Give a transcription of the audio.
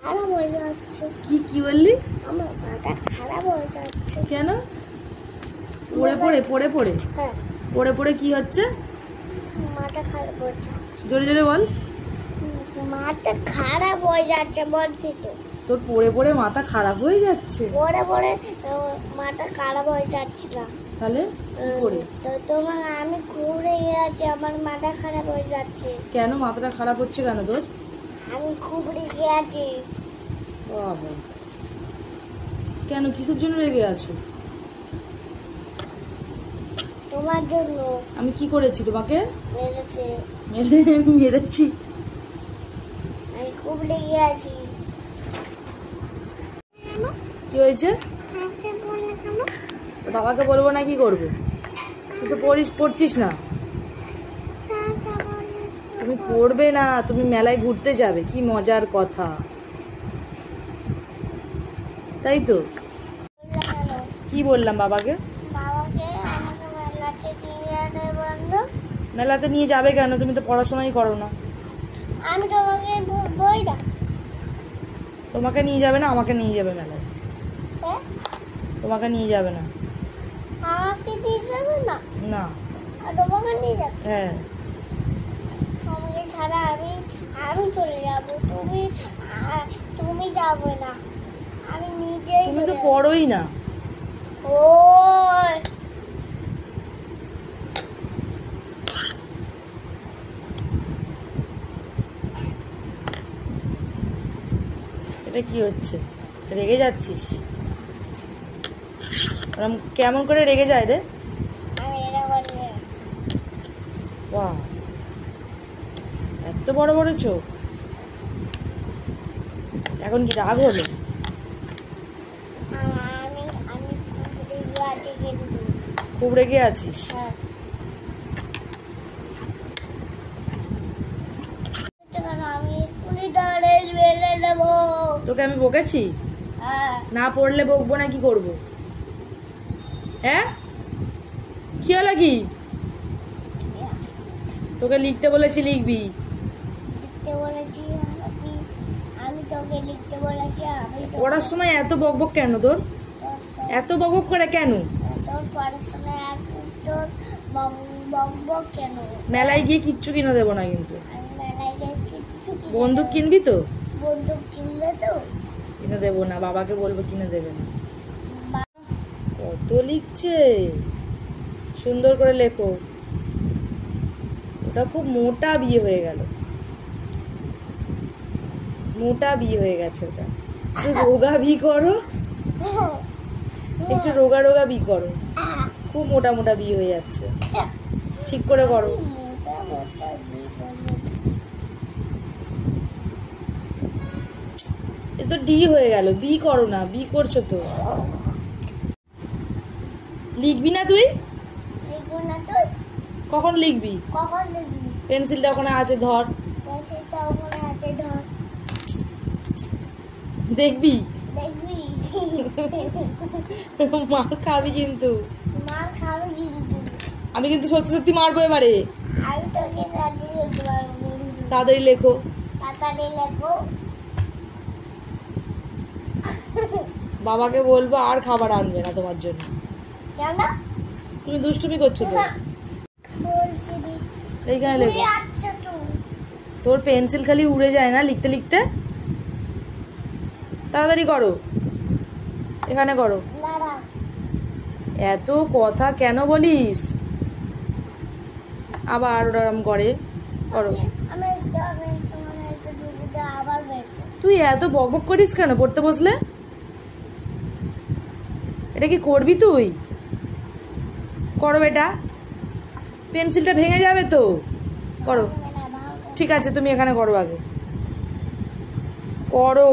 খারাপ হয়ে যাচ্ছে। কি বললি? আমার মাথা খারাপ হয়ে যাচ্ছে। কেন? পড়ে পড়ে হ্যাঁ, পড়ে পড়ে কি হচ্ছে? মাথা খারাপ হয়ে যাচ্ছে। জোরে জোরে বল। মাথা খারাপ হয়ে যাচ্ছে বলছি তো। তোর পড়ে পড়ে মাথা খারাপ হয়ে যাচ্ছে? পড়ে পড়ে মাথা খারাপ হয়ে যাচ্ছিল। তাহলে কি করে? তো তোমার আমি ঘুরে গেছি, আমার মাথা খারাপ হয়ে যাচ্ছে। কেন মাথাটা খারাপ হচ্ছে কেন তোর? আমি খুব রেগে আছি। বাবা, কেন কিসের জন্য রেগে আছো? তোমার জন্য। আমি কি করেছি তোমাকে? মেরেছে। মেরেছি? আমি খুব রেগে আছি। কি হয়েছে? বাবাকে বলবো না? কি করবো? তুই তো পড়ছিস না। তুমি পড়বে না, তুমি মেলায় ঘুরতে যাবে। কি মজার কথা, তাই তো? কি বললাম বাবাকে? বাবাকে আমাকে মেলাতে নিয়ে যেতে বলল। মেলাতে নিয়ে যাবে কেন? তুমি তো পড়াশোনাই করো না। আমি তোমাকে বই না। তোমাকে নিয়ে যাবে না, আমাকে নিয়ে যাবে মেলায়। হ্যাঁ? তোমাকে নিয়ে যাবে না। আমাকে নিয়ে যাবে না? না। আর তোমাকে নিয়ে যাবে? হ্যাঁ। আমাকে ছাড়া আমি চলে যাব। তুমি যাবে না। আমি নিজেই তুমি তো চলে যাব। পড়োই না। ওই এটা কি হচ্ছে? রেগে যাচ্ছিস? কেমন করে রেগে যায় রে? আমি এটা বলি। বাহ, এত বড় বড় চোখ। এখন কি রাগ হলো? আমি আমি খুব রেগে আছি কিন্তু। খুব রেগে আছিস? হ্যাঁ। আমি এক্ষুনি দাঁড়ে বেলে দেবো। তোকে আমি বকেছি? হ্যাঁ। না পড়লে বকবো না? কি করবো? হ্যাঁ, কি হলো? কি তোকে লিখতে বলেছি, লিখবি। লিখতে বলেছি আমি তোকে লিখতে বলেছি। আমি পড়ার সময় এত বকবক কেন তোর? এত বকবক করে কেন? তোর পড়াশোনায় তোর বকবক কেন? মেলায় গিয়ে কিচ্ছু কিনে দেবো না কিন্তু। আমি মেলায় গিয়ে কিচ্ছু বন্দুক কিনবি তো? বন্দুক কিনবে তো? কিনে দেবো না, বাবাকে বলবো কিনে দেবে না। কত লিখছে, সুন্দর করে লেখো। ওটা খুব মোটা বিয়ে হয়ে গেল, মোটা বিয়ে হয়ে গেছে। ওটা একটু রোগা বি করো, একটু রোগা রোগা বি করো। খুব মোটা মোটা বিয়ে হয়ে যাচ্ছে, ঠিক করে করো। এ তো ডি হয়ে গেল, বি করো না। বি করছো তো। লিখবি না তুই? কখন লিখবি? কখন লিখবি? পেন্সিলটা ওখানে আছে, ধর। পেন্সিলটা ওখানে আছে, ধর। দেখবি? দেখবি? মার খাবি কিন্তু। মার খাবি কিন্তু। আমি কিন্তু সত্যি সত্যি মারবো এবারে। আমি তোকে সাজিয়ে দিতে পারবো। তাড়াতাড়ি লেখো। তাড়াতাড়ি লেখো। বাবাকে বলবো আর খাবার আনবে না তোমার জন্য। কেন? তুমি দুষ্টুমি করছো তো। বলছি এইখানে লেখো। আচ্ছা তোর পেন্সিল খালি উড়ে যায় না লিখতে লিখতে। তাড়াতাড়ি করো, এখানে করো। দাঁড়া। এত কথা কেন বলিস? আবার ওরকম করে করো। আমি আবার বের করব। তুই এত বকবক করিস কেন পড়তে বসলে? এটা কি করবি তুই? করো বেটা, পেন্সিলটা ভেঙে যাবে তো। করো। ঠিক আছে, তুমি এখানে করো, আগে করো।